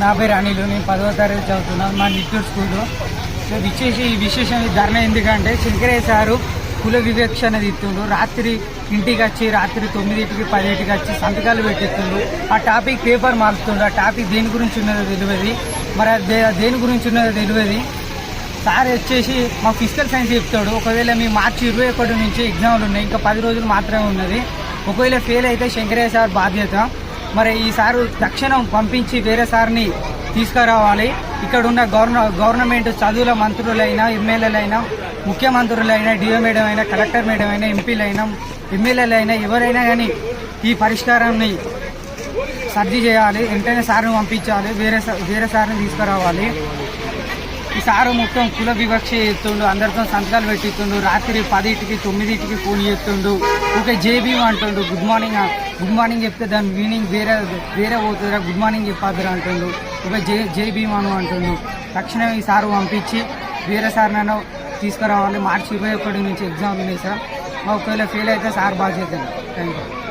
నా పేరు అనిల్, నేను 10వ తరగతి చదువుతున్నాను మా నిట్టూరు స్కూల్లో. విశేష ఈ విశేషం ధర్నా ఎందుకంటే శంకరయ్య సారు కుల వివక్ష అనేది ఇస్తుండ్రు. రాత్రి ఇంటికి వచ్చి రాత్రి 9కి 10కి వచ్చి సంతకాలు పెట్టిస్తుండ్రు. ఆ టాపిక్ పేపర్ మారుతుండ్రు. ఆ టాపిక్ దేని గురించి ఉన్నదో తెలియదు, మరి దేని గురించి ఉన్నదో తెలియదు. సార్ వచ్చేసి మా ఫిజికల్ సైన్స్ చెప్తాడు. ఒకవేళ మీ మార్చి 21 నుంచి ఎగ్జామ్లు ఉన్నాయి, ఇంకా 10 రోజులు మాత్రమే ఉన్నది. ఒకవేళ ఫెయిల్ అయితే శంకరయ్య సార్ బాధ్యత. మరి ఈ సారు తక్షణం పంపించి వేరే సార్ని తీసుకురావాలి. ఇక్కడ ఉన్న గవర్నమెంట్ చదువుల మంత్రులైనా, ఎమ్మెల్యేలైనా, ముఖ్యమంత్రులైనా, డిఓ మేడం అయినా, కలెక్టర్ మేడం అయినా, ఎంపీలైనా, ఎమ్మెల్యేలైనా ఎవరైనా కానీ ఈ పరిష్కారాన్ని సర్జీ చేయాలి. వెంటనే సార్ని పంపించాలి, వేరే సార్ని తీసుకురావాలి. ఈ సారు మొత్తం కుల వివక్ష చేస్తుండు, అందరితో సంతకాలు పెట్టిస్తుండు. రాత్రి 10కి 9కి ఫోన్ చేస్తుండు. ఓకే జేబీ అంటుండు. గుడ్ మార్నింగ్ చెప్తే దాని మీనింగ్ వేరే పోతుందిరా, గుడ్ మార్నింగ్ చెప్పాదురా అంటుండు. ఓకే జై భీమ్ అంటుండు. తక్షణం ఈ సారు పంపించి వేరే సార్ నన్ను తీసుకురావాలి. మార్చి 21 నుంచి ఎగ్జామ్ ఉన్నాయి సార్. ఒకవేళ ఫెయిల్ అయితే సార్ బాధ్యత. Thank you.